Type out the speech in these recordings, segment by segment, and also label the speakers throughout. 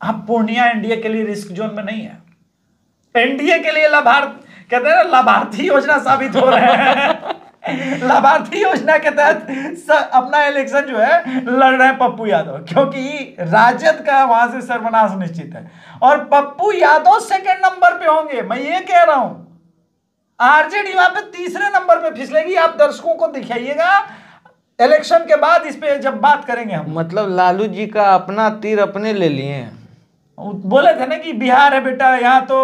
Speaker 1: अब पूर्णिया एनडीए के लिए रिस्क जोन में नहीं है। एनडीए के लिए कहते हैं ना, लाभार्थी योजना साबित हो रहे हैं। लाभार्थी योजना के तहत अपना इलेक्शन जो है लड़ रहे हैं पप्पू यादव, क्योंकि राजद का वहां से सर्वनाश निश्चित है और पप्पू यादव सेकंड नंबर पे होंगे। मैं ये कह रहा हूं, आरजेडी वहां पे तीसरे नंबर पे फिसलेगी। आप दर्शकों को दिखाइएगा इलेक्शन के बाद, इस पे जब बात करेंगे हम।
Speaker 2: मतलब लालू जी का अपना तीर अपने ले लिए।
Speaker 1: बोले थे ना कि बिहार है बेटा, यहाँ तो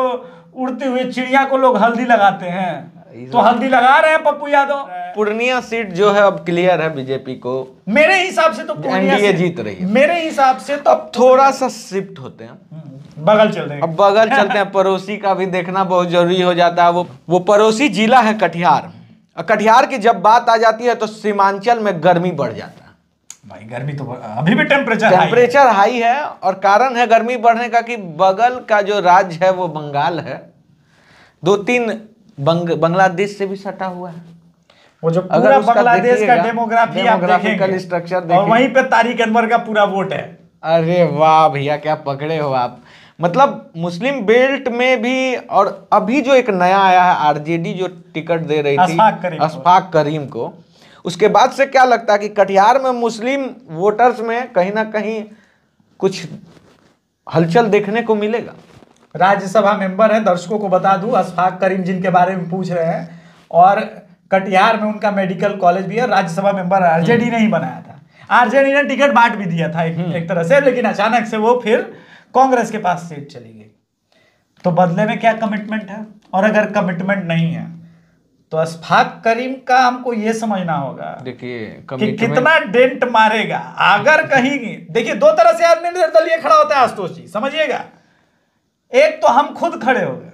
Speaker 1: उड़ते हुए चिड़िया को लोग हल्दी लगाते हैं, तो हल्दी लगा रहे हैं पप्पू यादव।
Speaker 2: पूर्णिया सीट जो है अब क्लियर है बीजेपी को,
Speaker 1: मेरे हिसाब से तो
Speaker 2: एनडीए जीत रही है।
Speaker 1: मेरे हिसाब से तो
Speaker 2: अब थोड़ा सा शिफ्ट होते हैं,
Speaker 1: बगल चलते हैं।
Speaker 2: अब बगल चलते हैं। पड़ोसी का भी देखना बहुत जरूरी हो जाता है। वो पड़ोसी जिला है कटिहार। कटिहार की जब बात आ जाती है तो सीमांचल में गर्मी बढ़ जाता है।
Speaker 1: भाई गर्मी तो अभी भी टेम्परेचर
Speaker 2: हाई है और कारण है गर्मी बढ़ने का कि बगल का जो राज्य है वो बंगाल है, 2-3 बांग्लादेश से भी सटा हुआ है।
Speaker 1: वो जो पूरा बांग्लादेश का डेमोग्राफिकल
Speaker 2: स्ट्रक्चर
Speaker 1: और वहीं पे तारिक अनवर का पूरा वोट है।
Speaker 2: अरे वाह भैया, क्या पकड़े हो आप। मतलब मुस्लिम बेल्ट में भी, और अभी जो एक नया आया है आरजेडी जो टिकट दे रही थी अशफाक करीम को, उसके बाद से क्या लगता है कि कटिहार में मुस्लिम वोटर्स में कहीं ना कहीं कुछ हलचल देखने को मिलेगा।
Speaker 1: राज्यसभा मेंबर है, दर्शकों को बता दूं, अशफाक करीम जिनके बारे में पूछ रहे हैं, और कटिहार में उनका मेडिकल कॉलेज भी है। राज्यसभा मेंबर आरजेडी ने ही बनाया था, आरजेडी ने टिकट बांट भी दिया था एक तरह से, लेकिन अचानक से वो फिर कांग्रेस के पास सीट चली गई। तो बदले में क्या कमिटमेंट है, और अगर कमिटमेंट नहीं है तो अशफाक करीम का हमको ये समझना होगा
Speaker 2: देखिए
Speaker 1: कि कितना डेंट मारेगा। अगर कहीं देखिए, दो तरह से आदमी निर्दलीय खड़ा होता है आशुतोष जी, समझिएगा। एक तो हम खुद खड़े हो गए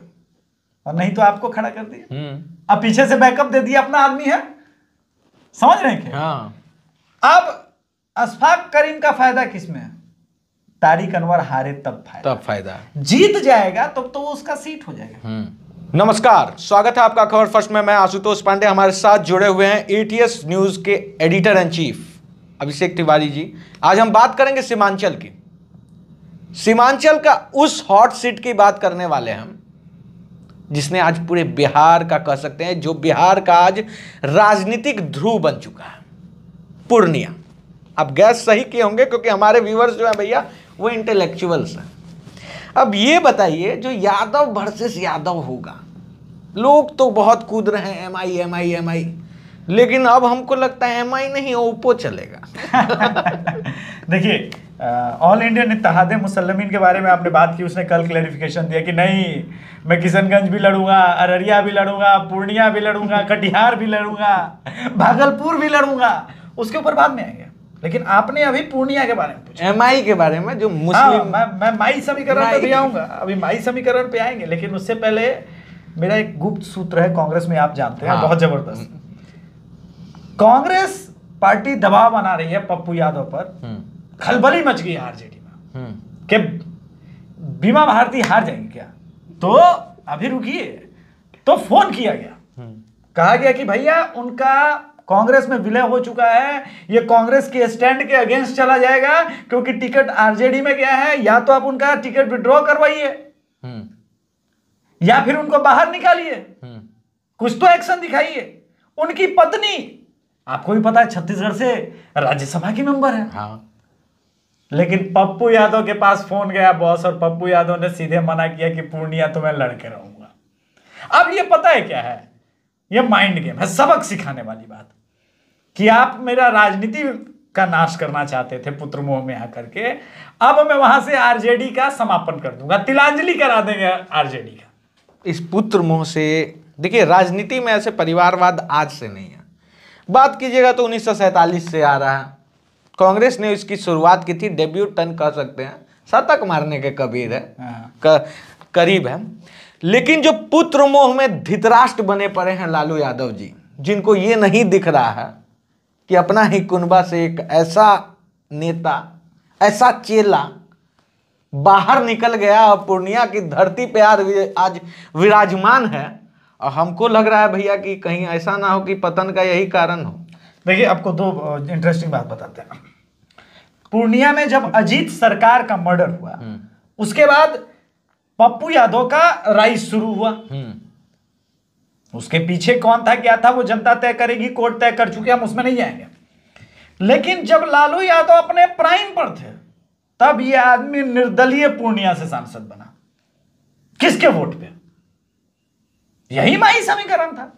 Speaker 1: और नहीं तो आपको खड़ा कर दिया, अब पीछे से बैकअप दे दिया, अपना आदमी है, समझ रहे हैं क्या?
Speaker 2: हाँ।
Speaker 1: अब अशफाक करीम का फायदा किसमें है? तारिक अनवर हारे तब फायदा, जीत जाएगा तब तो उसका सीट हो जाएगा।
Speaker 2: नमस्कार, स्वागत है आपका खबर फर्स्ट में। मैं आशुतोष पांडे, हमारे साथ जुड़े हुए हैं एटीएस न्यूज के editor in chief Abhishek Tiwari ji. आज हम बात करेंगे सीमांचल की, सीमांचल का उस हॉट सीट की बात करने वाले हैं हम, जिसने आज पूरे बिहार का कह सकते हैं, जो बिहार का आज राजनीतिक ध्रुव बन चुका है, पूर्णिया। आप गैस सही किए होंगे क्योंकि हमारे व्यूअर्स जो है भैया वो इंटेलेक्चुअल्स हैं। अब ये बताइए, जो यादव वर्सेस यादव होगा, लोग तो बहुत कूद रहे हैं एमआई, लेकिन अब हमको लगता है एमआई नहीं, ओप्पो चलेगा।
Speaker 1: देखिए, ऑल इंडियन इत्तेहाद मुसल्लमीन के बारे में आपने बात की, उसने कल क्लैरिफिकेशन दिया कि नहीं, मैं किशनगंज भी लड़ूंगा, अररिया भी लड़ूंगा, पूर्णिया भी लड़ूंगा, कटिहार भी लड़ूंगा, भागलपुर भी लड़ूंगा, उसके ऊपर बाद में आएंगे। लेकिन आपने अभी पूर्णिया के बारे में पूछा,
Speaker 2: एमआई के बारे में, जो मुस्लिम।
Speaker 1: मैं माई समीकरण पे भी आऊंगा, अभी माई समीकरण पे आएंगे, लेकिन उससे पहले मेरा एक गुप्त सूत्र है कांग्रेस में, आप जानते हैं, बहुत जबरदस्त। कांग्रेस पार्टी दबाव बना रही है पप्पू यादव पर, खलबली मच गई आरजेडी में कि बीमा भारती हार जाएंगे क्या। तो अभी रुकिए, तो फोन किया गया, कहा गया कि भैया उनका कांग्रेस में विलय हो चुका है, ये कांग्रेस के स्टैंड के अगेंस्ट चला जाएगा क्योंकि टिकट आरजेडी में गया है, या तो आप उनका टिकट विड्रॉ करवाइए या फिर उनको बाहर निकालिए, कुछ तो एक्शन दिखाइए। उनकी पत्नी, आपको भी पता है, छत्तीसगढ़ से राज्यसभा की मेंबर है।
Speaker 2: हाँ।
Speaker 1: लेकिन पप्पू यादव के पास फोन गया बॉस, और पप्पू यादव ने सीधे मना किया कि पूर्णिया तो मैं लड़के रहूंगा। अब ये पता है क्या है, ये माइंड गेम है, सबक सिखाने वाली बात, कि आप मेरा राजनीति का नाश करना चाहते थे पुत्र मोह में आकर के, अब मैं वहां से आरजेडी का समापन कर दूंगा, तिलांजलि करा देंगे आरजेडी का।
Speaker 2: इस पुत्र मोह से, देखिए राजनीति में ऐसे परिवारवाद आज से नहीं है, बात कीजिएगा तो 1947 से आ रहा है। कांग्रेस ने इसकी शुरुआत की थी, डेब्यूटन कह सकते हैं, शतक मारने के कबीर है, करीब है। लेकिन जो पुत्र मोह में धृतराष्ट्र बने पड़े हैं लालू यादव जी, जिनको ये नहीं दिख रहा है कि अपना ही कुनबा से एक ऐसा नेता, ऐसा चेला बाहर निकल गया और पूर्णिया की धरती पे आज विराजमान है, और हमको लग रहा है भैया कि कहीं ऐसा ना हो कि पतन का यही कारण हो।
Speaker 1: देखिए, आपको दो इंटरेस्टिंग बात बताते हैं। पूर्णिया में जब अजीत सरकार का मर्डर हुआ उसके बाद पप्पू यादव का राइज शुरू हुआ। उसके पीछे कौन था क्या था वो जनता तय करेगी, कोर्ट तय कर चुके, हम उसमें नहीं जाएंगे। लेकिन जब लालू यादव अपने प्राइम पर थे तब यह आदमी निर्दलीय पूर्णिया से सांसद बना। किसके वोट पे? यही माई समीकरण था,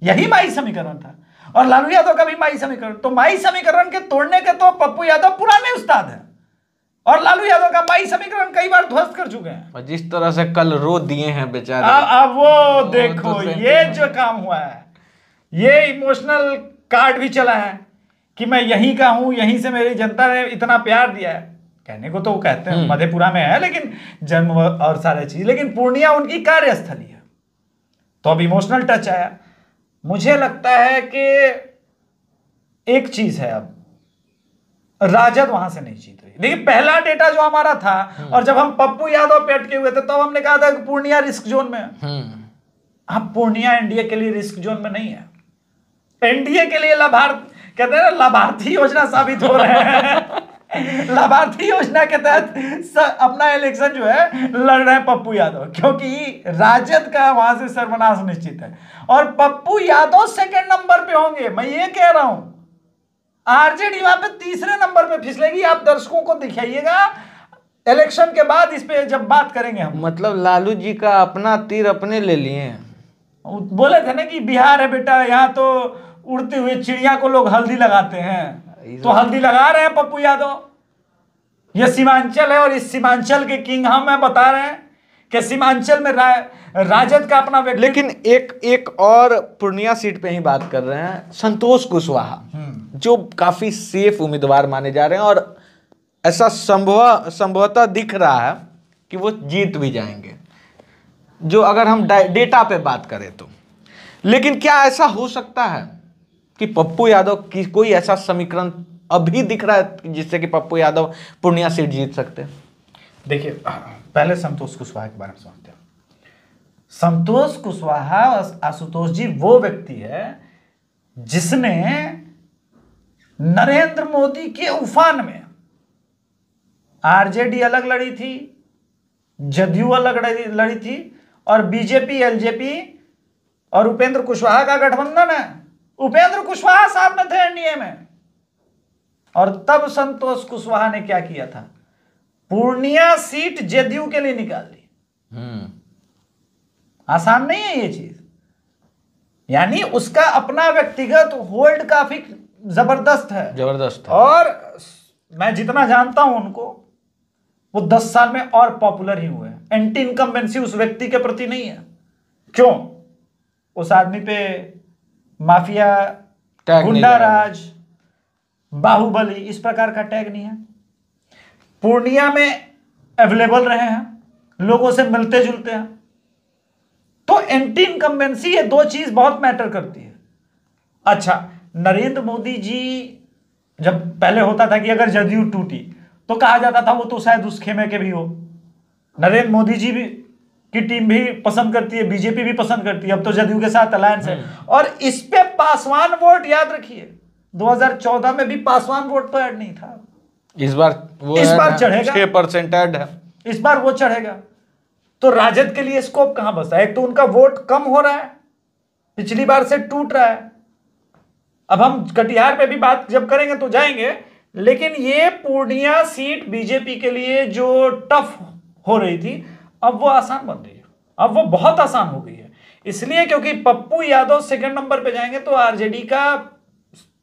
Speaker 1: यही माई समीकरण था। और लालू यादव का भी माई समीकरण। तो माई समीकरण के तोड़ने के तो पप्पू यादव पुराने उस्ताद हैं, और लालू यादव का माई समीकरण कई बार ध्वस्त कर चुके हैं।
Speaker 2: और जिस तरह से कल रो दिए हैं बेचारे,
Speaker 1: अब वो देखो ये जो काम हुआ है, ये इमोशनल कार्ड भी चला है कि मैं यहीं का हूं, यहीं से मेरी जनता ने इतना प्यार दिया है। कहने को तो वो कहते हैं मधेपुरा में है, लेकिन जन्म और सारे चीज, लेकिन पूर्णिया उनकी कार्यस्थली है। तो अब इमोशनल टच आया। मुझे लगता है कि एक चीज है, अब राजद वहां से नहीं जीत रही। देखिए पहला डेटा जो हमारा था, और जब हम पप्पू यादव पे अटके हुए थे तो हमने कहा था कि पूर्णिया रिस्क जोन में है। अब पूर्णिया एनडीए के लिए रिस्क जोन में नहीं है। एनडीए के लिए कहते हैं ना, लाभार्थी योजना साबित हो रहे हैं। लाभार्थी योजना के तहत अपना इलेक्शन जो है लड़ रहे हैं पप्पू यादव, क्योंकि राजद का वहां से सर्वनाश निश्चित है। और पप्पू यादव सेकंड नंबर पे होंगे, मैं ये कह रहा हूं। आरजेडी वहां पे तीसरे नंबर पे फिसलेगी। आप दर्शकों को दिखाइएगा इलेक्शन के बाद, इस पे जब बात करेंगे हम।
Speaker 2: मतलब लालू जी का अपना तीर अपने ले लिए।
Speaker 1: बोले थे ना कि बिहार है बेटा, यहाँ तो उड़ते हुए चिड़िया को लोग हल्दी लगाते हैं, तो हल्दी लगा रहे हैं पप्पू यादव। ये सीमांचल है, और इस सीमांचल के किंग हम हैं। बता रहे हैं कि सीमांचल में राजद का अपना व्यक्ति।
Speaker 2: लेकिन एक और पूर्णिया सीट पे ही बात कर रहे हैं, संतोष कुशवाहा जो काफी सेफ उम्मीदवार माने जा रहे हैं, और ऐसा संभवतः दिख रहा है कि वो जीत भी जाएंगे, जो अगर हम डेटा पे बात करें तो। लेकिन क्या ऐसा हो सकता है कि पप्पू यादव की कोई ऐसा समीकरण अभी दिख रहा है जिससे कि पप्पू यादव पूर्णिया सीट जीत सकते हैं?
Speaker 1: देखिए पहले संतोष कुशवाहा के बारे में समझते हैं। संतोष कुशवाहा आशुतोष जी वो व्यक्ति है जिसने नरेंद्र मोदी के उफान में आरजेडी अलग लड़ी थी, जदयू अलग लड़ी थी, और बीजेपी, एलजेपी और उपेंद्र कुशवाहा का गठबंधन है। उपेंद्र कुशवाहा साथ में थे एनडीए में। और तब संतोष कुशवाहा ने क्या किया था? पूर्णिया सीट जदयू के लिए निकाल दी। आसान नहीं है ये चीज। यानी उसका अपना व्यक्तिगत होल्ड काफी जबरदस्त है। और मैं जितना जानता हूं उनको, वो 10 साल में और पॉपुलर ही हुए। एंटी इनकम्बेंसी उस व्यक्ति के प्रति नहीं है। क्यों? उस आदमी पे माफिया, गुंडा राज, बाहुबली इस प्रकार का टैग नहीं है। पूर्णिया में अवेलेबल रहे हैं, लोगों से मिलते जुलते हैं। तो एंटी इनकम्बेंसी, ये दो चीज बहुत मैटर करती है। अच्छा, नरेंद्र मोदी जी जब पहले होता था कि अगर जदयू टूटी तो कहा जाता था वो तो शायद उस खेमे के भी हो। नरेंद्र मोदी जी भी की टीम भी पसंद करती है, बीजेपी भी पसंद करती है। अब तो जदयू के साथ अलायंस है। और इस पे पासवान वोट, याद रखिए 2014 में भी पासवान वोट तो ऐड नहीं था। इस बार चढ़ेगा,
Speaker 2: 6% ऐड है।
Speaker 1: इस बार वो चढ़ेगा। तो राजद के लिए स्कोप कहां बचा? एक तो उनका वोट कम हो रहा है, पिछली बार से टूट रहा है। अब हम कटिहार पे भी बात जब करेंगे तो जाएंगे, लेकिन ये पूर्णिया सीट बीजेपी के लिए जो टफ हो रही थी, अब वो आसान बन रही है। अब वो बहुत आसान हो गई है। इसलिए क्योंकि पप्पू यादव सेकंड नंबर पे जाएंगे तो आरजेडी का,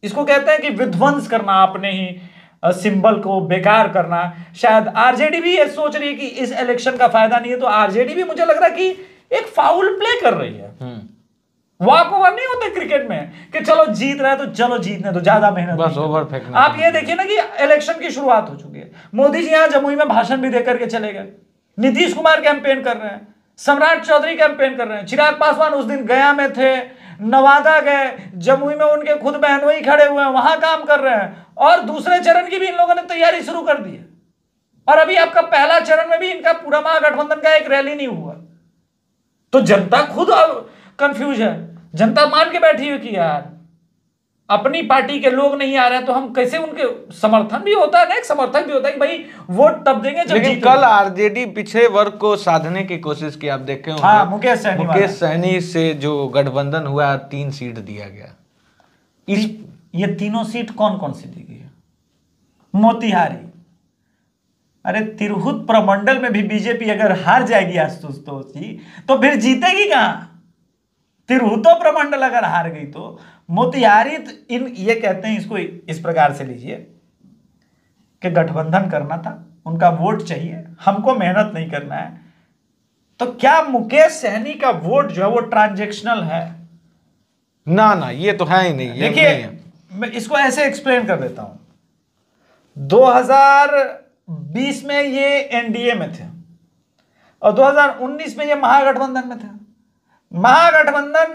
Speaker 1: इसको कहते हैं कि विध्वंस करना, अपने ही सिंबल को बेकार करना। शायद आरजेडी भी ये सोच रही है कि इस इलेक्शन का फायदा नहीं है, तो आरजेडी भी मुझे लग रहा है कि एक फाउल प्ले कर रही है। वॉक ओवर नहीं होते क्रिकेट में कि चलो जीत रहा है तो चलो जीतने तो ज्यादा मेहनत,
Speaker 2: बस ओवर फेंकना।
Speaker 1: आप ये देखिए ना कि इलेक्शन की शुरुआत हो चुकी है। मोदी जी यहां जमुई में भाषण भी देकर के चले गए। नीतीश कुमार कैंपेन कर रहे हैं, सम्राट चौधरी कैंपेन कर रहे हैं, चिराग पासवान उस दिन गया में थे, नवादा गए, जमुई में उनके खुद बहनोई खड़े हुए हैं, वहां काम कर रहे हैं। और दूसरे चरण की भी इन लोगों ने तैयारी शुरू कर दी है। और अभी आपका पहला चरण में भी इनका पूरा महागठबंधन का एक रैली नहीं हुआ। तो जनता खुद कंफ्यूज है। जनता मान के बैठी हुई कि यार अपनी पार्टी के लोग नहीं आ रहे हैं तो हम कैसे उनके समर्थन भी होता है ना, एक समर्थन भी होता है कि भाई वोट तब देंगे जब
Speaker 2: लेकिन
Speaker 1: जीतेंगे।
Speaker 2: कल आरजेडी पिछड़े वर्ग को साधने की कोशिश की, आप देखे होंगे।
Speaker 1: हाँ, मुकेश
Speaker 2: सहनी से जो गठबंधन हुआ 3 सीट दिया गया।
Speaker 1: ये तीनों सीट कौन कौन सी दी गई है? मोतिहारी, अरे तिरहुत प्रमंडल में भी बीजेपी अगर हार जाएगी आशुतोष जी तो फिर जीतेगी कहां? तिरहुतो प्रमंडल अगर हार गई तो मोतिहारी ये कहते हैं, इसको इस प्रकार से लीजिए कि गठबंधन करना था, उनका वोट चाहिए, हमको मेहनत नहीं करना है। तो क्या मुकेश सहनी का वोट जो है वो ट्रांजैक्शनल है?
Speaker 2: ना ना, ये तो है ही नहीं।
Speaker 1: देखिए मैं इसको ऐसे एक्सप्लेन कर देता हूं। 2020 में ये एनडीए में थे और 2019 में ये महागठबंधन में थे। महागठबंधन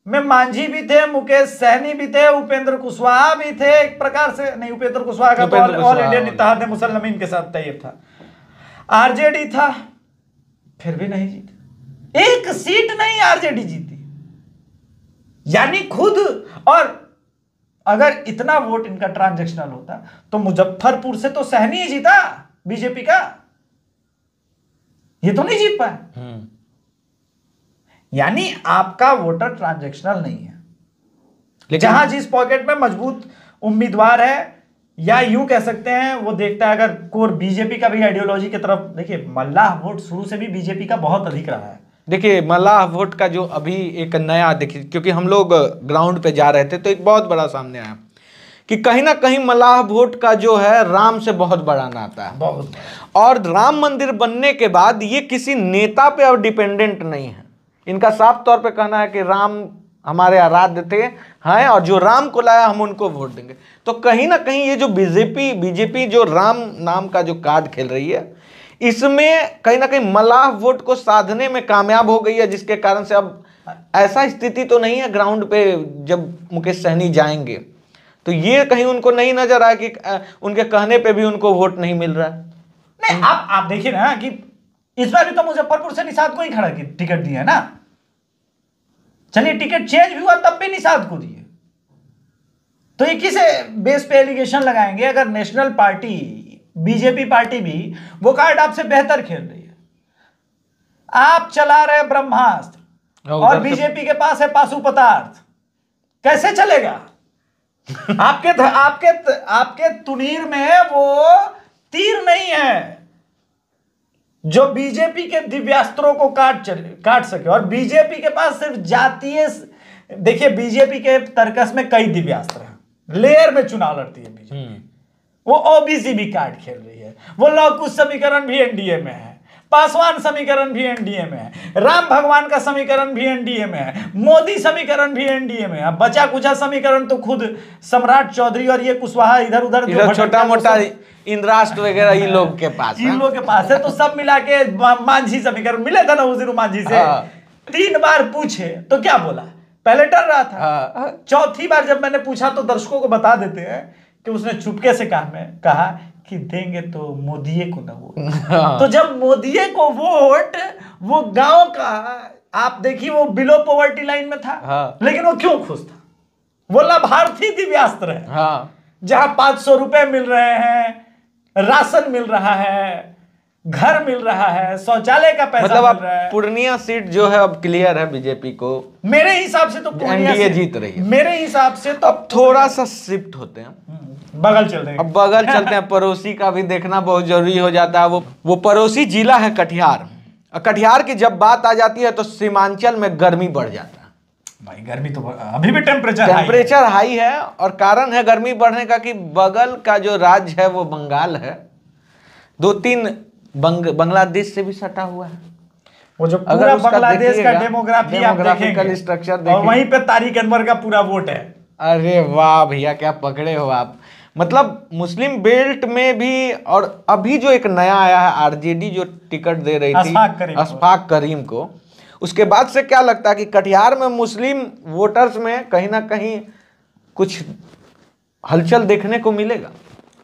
Speaker 1: में मांझी भी थे, मुकेश सहनी भी थे, उपेंद्र कुशवाहा भी थे, एक प्रकार से नहीं, उपेंद्र कुशवाहा का तो ऑल इंडियन इत्तेहाद मुसल्लिमीन के साथ तय था, आरजेडी था, फिर भी नहीं जीते। एक सीट नहीं आरजेडी जीती, यानी खुद। और अगर इतना वोट इनका ट्रांजैक्शनल होता तो मुजफ्फरपुर से तो सहनी ही जीता बीजेपी का, ये तो नहीं जीत पाए। यानी आपका वोटर ट्रांजैक्शनल नहीं है। लेकिन जहां जिस पॉकेट में मजबूत उम्मीदवार है, या यूं कह सकते हैं वो देखता है अगर कोर बीजेपी का भी आइडियोलॉजी की तरफ। देखिए मल्लाह वोट शुरू से भी बीजेपी का बहुत अधिक रहा है।
Speaker 2: देखिए मल्लाह वोट का जो अभी एक नया, देखिए क्योंकि हम लोग ग्राउंड पे जा रहे थे तो एक बहुत बड़ा सामने आया कि कहीं ना कहीं मल्लाह वोट का जो है राम से बहुत बड़ा नाता है,
Speaker 1: बहुत।
Speaker 2: और राम मंदिर बनने के बाद ये किसी नेता पे अब डिपेंडेंट नहीं है। इनका साफ तौर पे कहना है कि राम हमारे आराध्य थे हैं, और जो राम को लाया हम उनको वोट देंगे। तो कहीं ना कहीं ये जो बीजेपी जो राम नाम का जो कार्ड खेल रही है, इसमें कहीं ना कहीं मल्लाह वोट को साधने में कामयाब हो गई है, जिसके कारण से अब ऐसा स्थिति तो नहीं है ग्राउंड पे जब मुकेश सहनी जाएंगे तो ये कहीं उनको नहीं नजर आया कि उनके कहने पे भी उनको वोट नहीं मिल रहा है।
Speaker 1: नहीं, आप देखिए ना कि इस बार भी तो मुजफ्फरपुर से निषाद को ही खड़ा की टिकट दिया है ना। चलिए टिकट चेंज भी हुआ तब भी निषाद को दिए, तो ये किस बेस पे एलिगेशन लगाएंगे? अगर नेशनल पार्टी बीजेपी पार्टी भी वो कार्ड आपसे बेहतर खेल रही है, आप चला रहे ब्रह्मास्त्र और बीजेपी के पास है पाशुपतार्थ, कैसे चलेगा? आपके तुनीर में वो तीर नहीं है जो बीजेपी के दिव्यास्त्रों को काट सके। और बीजेपी के पास सिर्फ जातीय, देखिए बीजेपी के तर्कस में कई दिव्यास्त्र हैं, लेयर में चुनाव लड़ती है बीजेपी। वो ओबीसी भी कार्ड खेल रही है, वो लौकुश समीकरण भी एनडीए में है, पासवान समीकरण भी एनडीए में है, राम भगवान का समीकरण भी एनडीए में है, मोदी समीकरण भी एनडीए में है। अब बचा कुचा समीकरण तो खुद सम्राट चौधरी और ये कुशवाहा इधर उधर
Speaker 2: छोटा मोटा इंद्राष्ट्र वगैरह इन लोग के पास
Speaker 1: है, तो सब मिला के मांझी समीकरण मिले थे ना उस दिन मांझी से। 3 बार पूछे तो क्या बोला? पहले डर रहा था, चौथी बार जब मैंने पूछा तो दर्शकों को बता देते हैं कि उसने चुपके से कहा कि देंगे तो मोदी को ना वोट। तो जब मोदी को वोट, वो गांव का आप देखिए वो बिलो पॉवर्टी लाइन में था, लेकिन वो क्यों खुश था? वो लाभार्थी दिव्यास्त्र है, जहां 500 रुपए मिल रहे हैं, राशन मिल रहा है, घर मिल रहा है, शौचालय का पैसा
Speaker 2: मतलब
Speaker 1: मिल रहा है।
Speaker 2: पूर्णिया सीट जो है अब क्लियर है बीजेपी को,
Speaker 1: मेरे हिसाब से तो
Speaker 2: एनडीए जीत रही है।
Speaker 1: मेरे हिसाब से तो
Speaker 2: अब थोड़ा सा शिफ्ट होते हैं,
Speaker 1: बगल चलते हैं।
Speaker 2: अब बगल चलते हैं, पड़ोसी का भी देखना बहुत जरूरी हो जाता है। वो पड़ोसी जिला है कटिहार। कटिहार की जब बात आ जाती है तो सीमांचल में गर्मी बढ़ जाता है।
Speaker 1: भाई गर्मी तो अभी भी टेम्परेचर
Speaker 2: हाई है, और कारण है गर्मी बढ़ने का कि बगल का जो राज्य है वो बंगाल है, 2-3 बांग्लादेश से भी सटा हुआ है।
Speaker 1: वो जो पूरा बांग्लादेश का डेमोग्राफिकल
Speaker 2: स्ट्रक्चर
Speaker 1: और वहीं पे तारिक अनवर का पूरा वोट है।
Speaker 2: अरे वाह भैया, क्या पकड़े हो आप। मतलब मुस्लिम बेल्ट में भी, और अभी जो एक नया आया है आरजेडी जो टिकट दे रही थी अशफाक करीम को, उसके बाद से क्या लगता है कि कटिहार में मुस्लिम वोटर्स में कहीं ना कहीं कुछ हलचल देखने को मिलेगा?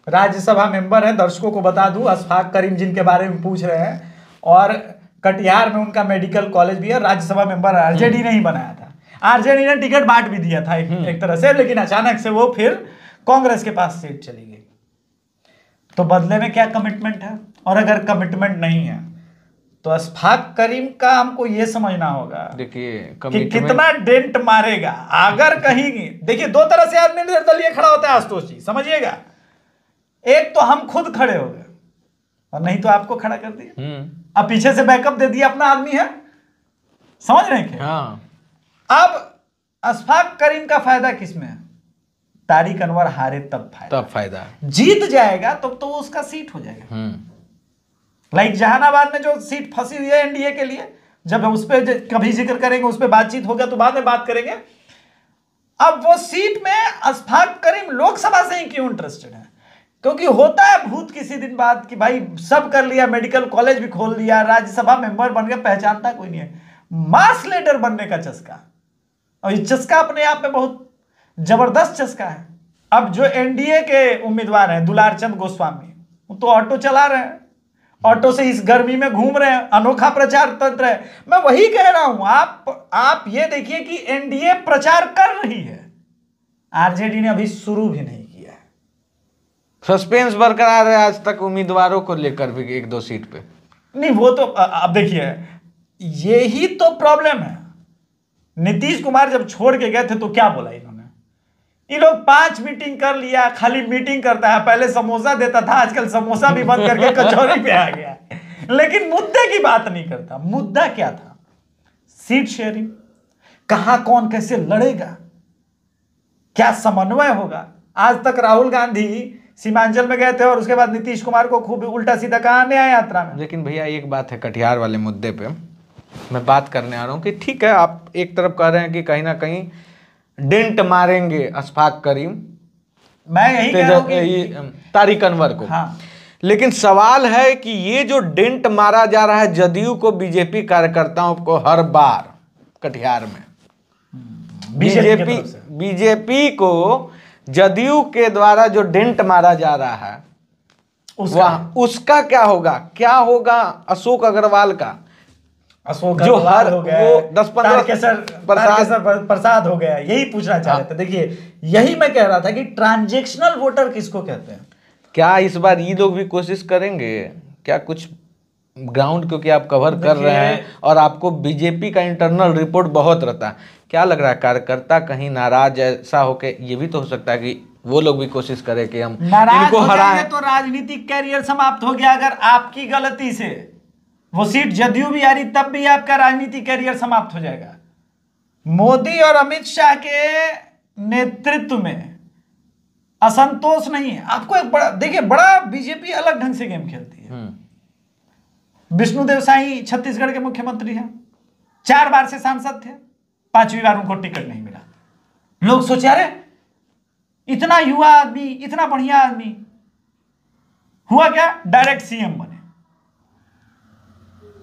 Speaker 1: राज्यसभा मेंबर है, दर्शकों को बता दूं, अशफाक करीम जिनके बारे में पूछ रहे हैं, और कटिहार में उनका मेडिकल कॉलेज भी है, राज्यसभा मेंबर आरजेडी ने ही बनाया था। आरजेडी ने टिकट बांट भी दिया था एक तरह से, लेकिन अचानक से वो फिर कांग्रेस के पास सीट चली गई। तो बदले में क्या कमिटमेंट है? और अगर कमिटमेंट नहीं है तो अशफाक करीम का हमको ये समझना होगा
Speaker 2: देखिए
Speaker 1: कि कितना डेंट मारेगा। अगर कहीं देखिए, दो तरह से आदमी निर्दलीय खड़ा होता है आशुतोष जी, समझिएगा। एक तो हम खुद खड़े हो गए और नहीं तो आपको खड़ा कर दिया, अब पीछे से बैकअप दे दिया, अपना आदमी है, समझ रहे हैं क्या?
Speaker 2: हाँ।
Speaker 1: अब अशफाक करीम का फायदा किसमें है? तारिक अनवर हारे तब फायदा है। जीत जाएगा तो उसका सीट हो जाएगा। लाइक जहानाबाद में जो सीट फंसी हुई है एनडीए के लिए, जब हम उस पर कभी जिक्र करेंगे, उस पर बातचीत होगा तो बाद में बात करेंगे। अब वो सीट में अशफाक करीम लोकसभा से ही क्यों इंटरेस्टेड है? क्योंकि होता है भूत किसी दिन बाद कि भाई सब कर लिया, मेडिकल कॉलेज भी खोल लिया, राज्यसभा मेंबर बन गया, पहचानता कोई नहीं है। मास लीडर बनने का चस्का, और ये चस्का अपने आप में बहुत जबरदस्त चस्का है। अब जो एनडीए के उम्मीदवार हैं दुलारचंद गोस्वामी, वो तो ऑटो चला रहे हैं, ऑटो से इस गर्मी में घूम रहे हैं, अनोखा प्रचार तंत्र है। मैं वही कह रहा हूं, आप ये देखिए कि एनडीए प्रचार कर रही है, आरजेडी ने अभी शुरू भी नहीं किया है।
Speaker 2: सस्पेंस बरकरार है आज तक उम्मीदवारों को लेकर भी, एक दो सीट पे
Speaker 1: नहीं। वो तो अब देखिए, यही तो प्रॉब्लम है। नीतीश कुमार जब छोड़ के गए थे तो क्या बोला इन्होंने? ये लोग 5 मीटिंग कर लिया, खाली मीटिंग करता है। पहले समोसा देता था, आजकल समोसा भी बंद करके कचौरी पे आ गया, लेकिन मुद्दे की बात नहीं करता। मुद्दा क्या था? सीट शेयरिंग, कहां कौन कैसे लड़ेगा, क्या समन्वय होगा। आज तक राहुल गांधी सीमांचल में गए थे और उसके बाद नीतीश कुमार को खूब उल्टा सीधा कहा न्याय यात्रा में।
Speaker 2: लेकिन भैया एक बात है, कटिहार वाले मुद्दे पे मैं बात करने आ रहा हूं कि ठीक है, आप एक तरफ कह रहे हैं कि कहीं ना कहीं डेंट मारेंगे अशफाक करीम,
Speaker 1: मैं यही कह रहा हूं कि
Speaker 2: तारिक अनवर को।
Speaker 1: हाँ।
Speaker 2: लेकिन सवाल है कि ये जो डेंट मारा जा रहा है जदयू को, बीजेपी कार्यकर्ताओं को हर बार कटिहार में, बीजेपी को जदयू के द्वारा जो डेंट मारा जा रहा है उसका क्या होगा? क्या होगा अशोक अग्रवाल का?
Speaker 1: अशोक
Speaker 2: जो
Speaker 1: अग्रवाल
Speaker 2: हर
Speaker 1: हो गया,
Speaker 2: वो 10-15
Speaker 1: प्रसाद हो गया, यही पूछना चाह रहे थे। देखिए, यही मैं कह रहा था कि ट्रांजैक्शनल वोटर किसको कहते हैं?
Speaker 2: क्या इस बार ये लोग भी कोशिश करेंगे क्या कुछ ग्राउंड, क्योंकि आप कवर कर रहे हैं और आपको बीजेपी का इंटरनल रिपोर्ट बहुत रहता है, क्या लग रहा है कार्यकर्ता कहीं नाराज ऐसा होके, ये भी तो हो सकता है कि वो लोग भी कोशिश करें कि हम इनको हराएं?
Speaker 1: तो राजनीतिक कैरियर समाप्त हो गया। अगर आपकी गलती से वो सीट जदयू भी आ रही, तब भी आपका राजनीतिक कैरियर समाप्त हो जाएगा। मोदी और अमित शाह के नेतृत्व में असंतोष नहीं है। आपको एक बड़ा देखिए, बड़ा बीजेपी अलग ढंग से गेम खेलती है। विष्णुदेव साई छत्तीसगढ़ के मुख्यमंत्री हैं, 4 बार से सांसद थे, 5वीं बार उनको टिकट नहीं मिला। लोग सोचे अरे इतना युवा आदमी, इतना बढ़िया आदमी, हुआ क्या? डायरेक्ट सीएम बने।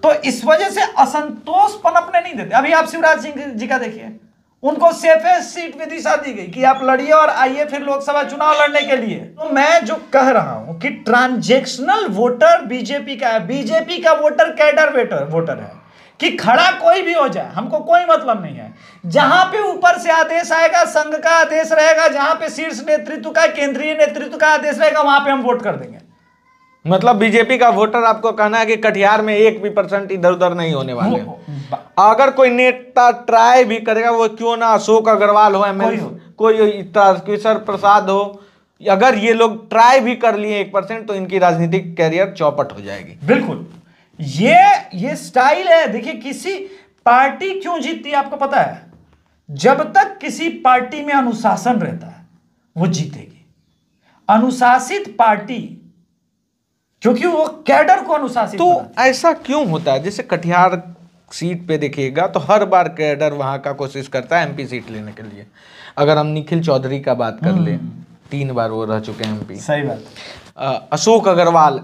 Speaker 1: तो इस वजह से असंतोष पनपने नहीं देते। अभी आप शिवराज सिंह जी का देखिए, उनको सेफेस्ट सीट विदिशा दी गई कि आप लड़िए और आइए फिर लोकसभा चुनाव लड़ने के लिए। तो मैं जो कह रहा हूं कि ट्रांजैक्शनल वोटर बीजेपी का है। बीजेपी का वोटर कैडर वोटर है कि खड़ा कोई भी हो जाए, हमको कोई मतलब नहीं है। जहां पे ऊपर से आदेश आएगा, संघ का आदेश रहेगा, जहां पे शीर्ष नेतृत्व का, केंद्रीय नेतृत्व का आदेश रहेगा, वहां पे हम वोट कर देंगे।
Speaker 2: मतलब बीजेपी का वोटर, आपको कहना है कि कटिहार में 1% इधर उधर नहीं होने वाले। अगर कोई नेता ट्राई भी करेगा, वो क्यों ना अशोक अग्रवाल हो, कोई तारकिशोर प्रसाद हो, अगर ये लोग ट्राई भी कर लिए 1%, तो इनकी राजनीतिक कैरियर चौपट हो जाएगी।
Speaker 1: बिल्कुल, ये स्टाइल है। देखिए, किसी पार्टी क्यों जीतती है आपको पता है? जब तक किसी पार्टी में अनुशासन रहता है वो जीतेगी। अनुशासित पार्टी, क्योंकि वो कैडर को अनुशासित,
Speaker 2: तो ऐसा क्यों होता है? जैसे कटिहार सीट पे देखिएगा तो हर बार कैडर वहां का कोशिश करता है एमपी सीट लेने के लिए। अगर हम निखिल चौधरी का बात कर ले, 3 बार वो रह चुके हैं एमपी।
Speaker 1: सही बात।
Speaker 2: अशोक अग्रवाल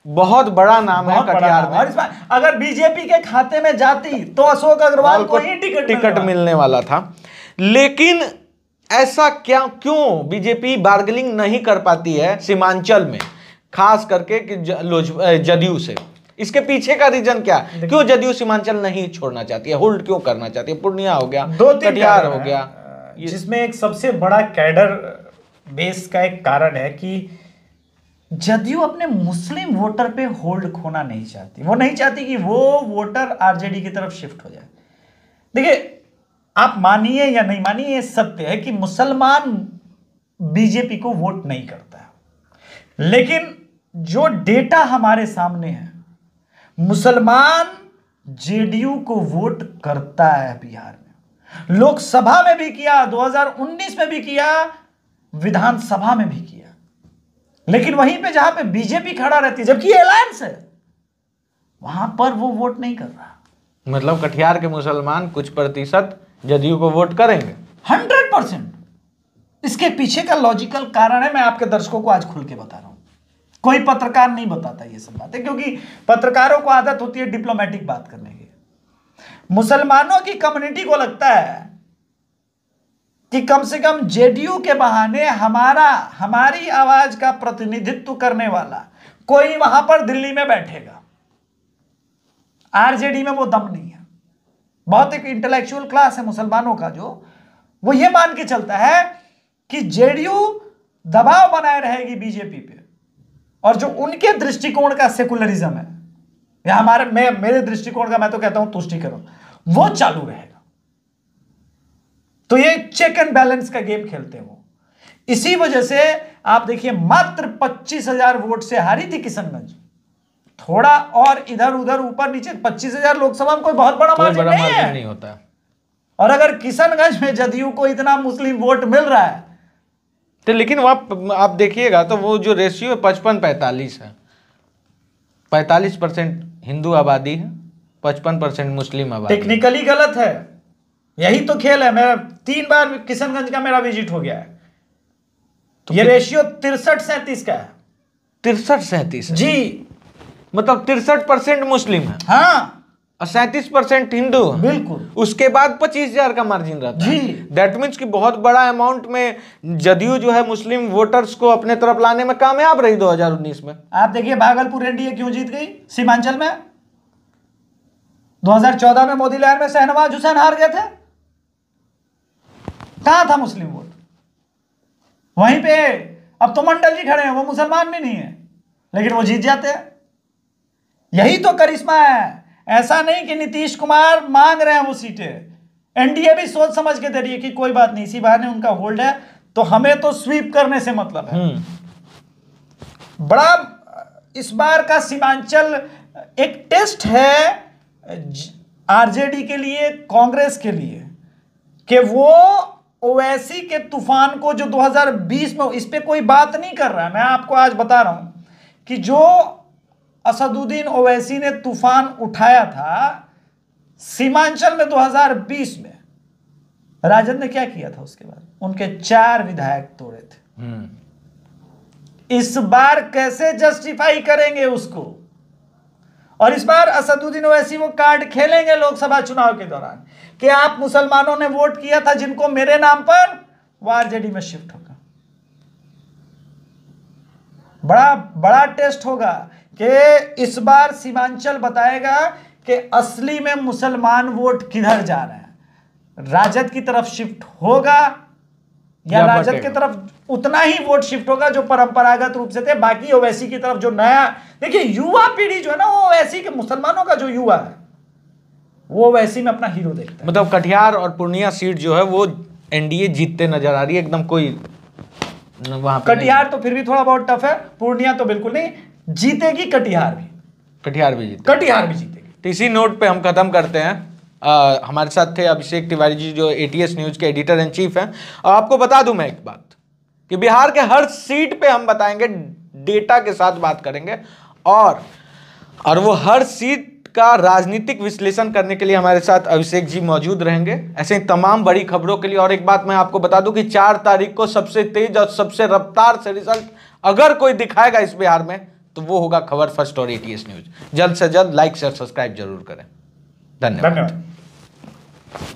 Speaker 2: बहुत बड़ा नाम है कटिहार में।
Speaker 1: और अगर बीजेपी के खाते में जाती तो अशोक अग्रवाल को ही टिकट
Speaker 2: मिलने वाला था। लेकिन ऐसा क्यों बीजेपी बार्गेनिंग नहीं कर पाती है सीमांचल में, खास करके कि जदयू से? इसके पीछे का रीजन क्या है? क्यों जदयू सीमांचल नहीं छोड़ना चाहती है, होल्ड क्यों करना चाहती है? पूर्णिया हो गया,
Speaker 1: दो तीन
Speaker 2: कटिहार
Speaker 1: कारण
Speaker 2: हो गया,
Speaker 1: हैं, जिसमें एक सबसे बड़ा कैडर बेस का एक कारण है कि जदयू अपने मुस्लिम वोटर पे होल्ड खोना नहीं चाहती। वो नहीं चाहती कि वो वोटर आरजेडी की तरफ शिफ्ट हो जाए। देखिए, आप मानिए या नहीं मानिए, ये सत्य है कि मुसलमान बीजेपी को वोट नहीं करता है, लेकिन जो डेटा हमारे सामने है, मुसलमान जेडीयू को वोट करता है। बिहार में लोकसभा में भी किया, 2019 में भी किया, विधानसभा में भी किया, लेकिन वहीं पे जहां पे बीजेपी खड़ा रहती है, जबकि अलायंस है, वहां पर वो वोट नहीं कर रहा।
Speaker 2: मतलब कटिहार के मुसलमान कुछ प्रतिशत जदयू को वोट करेंगे
Speaker 1: 100%। इसके पीछे का लॉजिकल कारण है, मैं आपके दर्शकों को आज खुल के बता रहा हूं। कोई पत्रकार नहीं बताता ये सब बातें, क्योंकि पत्रकारों को आदत होती है डिप्लोमेटिक बात करने की। मुसलमानों की कम्युनिटी को लगता है कि कम से कम जेडीयू के बहाने हमारी आवाज का प्रतिनिधित्व करने वाला कोई वहां पर दिल्ली में बैठेगा। आरजेडी में वो दम नहीं है। बहुत एक इंटेलेक्चुअल क्लास है मुसलमानों का, जो वो ये मान के चलता है कि जेडीयू दबाव बनाए रहेगी बीजेपी पे, और जो उनके दृष्टिकोण का सेकुलरिज्म है, या मेरे दृष्टिकोण का, मैं तो कहता हूं तुष्टिकरण, वो चालू रहेगा। तो ये चेक एंड बैलेंस का गेम खेलते हैं वो। इसी वजह से आप देखिए, मात्र 25,000 वोट से हारी थी किशनगंज। थोड़ा और इधर उधर ऊपर नीचे 25,000 लोकसभा में कोई बहुत बड़ा मार्जिन नहीं
Speaker 2: होता।
Speaker 1: और अगर किशनगंज में जदयू को इतना मुस्लिम वोट मिल रहा है
Speaker 2: तो, लेकिन वहां आप देखिएगा तो वो जो रेशियो 55-45 है, 45% हिंदू आबादी है, 55% मुस्लिम आबादी।
Speaker 1: टेक्निकली गलत है, यही तो खेल है। मैं 3 बार किशनगंज का मेरा विजिट हो गया है, तो ये रेशियो 63-37 का है।
Speaker 2: 63-37
Speaker 1: जी,
Speaker 2: मतलब 63% मुस्लिम है,
Speaker 1: हाँ,
Speaker 2: और 37% हिंदू है।
Speaker 1: बिल्कुल।
Speaker 2: उसके बाद 25,000 का मार्जिन रहता है।
Speaker 1: जी,
Speaker 2: दैट मीन्स कि बहुत बड़ा अमाउंट में जदयू जो है मुस्लिम वोटर्स को अपने तरफ लाने में कामयाब रही 2019 में।
Speaker 1: आप देखिए भागलपुर एनडीए क्यों जीत गई सीमांचल में। 2014 में मोदी लहर में शहनवाज हुसैन हार गए थे, कहां था मुस्लिम वोट? वहीं पे अब तो मंडल जी खड़े हैं, वो मुसलमान भी नहीं है, लेकिन वो जीत जाते हैं। यही तो करिश्मा है। ऐसा नहीं कि नीतीश कुमार मांग रहे हैं वो सीटें, एनडीए भी सोच समझ के दे रही है कि कोई बात नहीं, इसी बहाने उनका होल्ड है, तो हमें तो स्वीप करने से मतलब है। बड़ा इस बार का सीमांचल एक टेस्ट है आरजेडी के लिए, कांग्रेस के लिए, कि वो ओवैसी के तूफान को जो 2020 में, इस पे कोई बात नहीं कर रहा है। मैं आपको आज बता रहा हूं कि जो असदुद्दीन ओवैसी ने तूफान उठाया था सीमांचल में 2020 में, राजद ने क्या किया था उसके बाद? उनके 4 विधायक तोड़े थे। इस बार कैसे जस्टिफाई करेंगे उसको? और इस बार असदुद्दीन ओवैसी वो कार्ड खेलेंगे लोकसभा चुनाव के दौरान कि आप मुसलमानों ने वोट किया था जिनको मेरे नाम पर, वो आरजेडी में शिफ्ट होगा। बड़ा टेस्ट होगा कि इस बार सीमांचल बताएगा कि असली में मुसलमान वोट किधर जा रहे हैं। राजद की तरफ शिफ्ट होगा या राजद की तरफ उतना ही वोट शिफ्ट होगा जो परंपरागत रूप से थे, बाकी ओवैसी की तरफ जो नया, देखिए युवा पीढ़ी जो है ना, वो ओवैसी के, मुसलमानों का जो युवा है वो ओवैसी में अपना हीरो देखता है।
Speaker 2: मतलब कटिहार और पूर्णिया सीट जो है वो एनडीए जीतते नजर आ रही है एकदम। कोई वहां पे
Speaker 1: कटिहार तो फिर भी थोड़ा बहुत टफ है, पूर्णिया तो बिल्कुल नहीं जीतेगी, कटिहार भी जीतेगी।
Speaker 2: तो इसी नोट पे हम खत्म करते हैं। हमारे साथ थे अभिषेक तिवारी जी, जो एटीएस न्यूज के एडिटर इन चीफ हैं। और आपको बता दूं मैं एक बात, कि बिहार के हर सीट पे हम बताएंगे, डेटा के साथ बात करेंगे, और वो हर सीट का राजनीतिक विश्लेषण करने के लिए हमारे साथ अभिषेक जी मौजूद रहेंगे, ऐसे ही तमाम बड़ी खबरों के लिए। और एक बात मैं आपको बता दूं कि 4 तारीख को सबसे तेज और सबसे रफ्तार से रिजल्ट अगर कोई दिखाएगा इस बिहार में, तो वो होगा खबर फर्स्ट और एटीएस न्यूज। जल्द से जल्द लाइक शेयर सब्सक्राइब जरूर करें। धन्यवाद।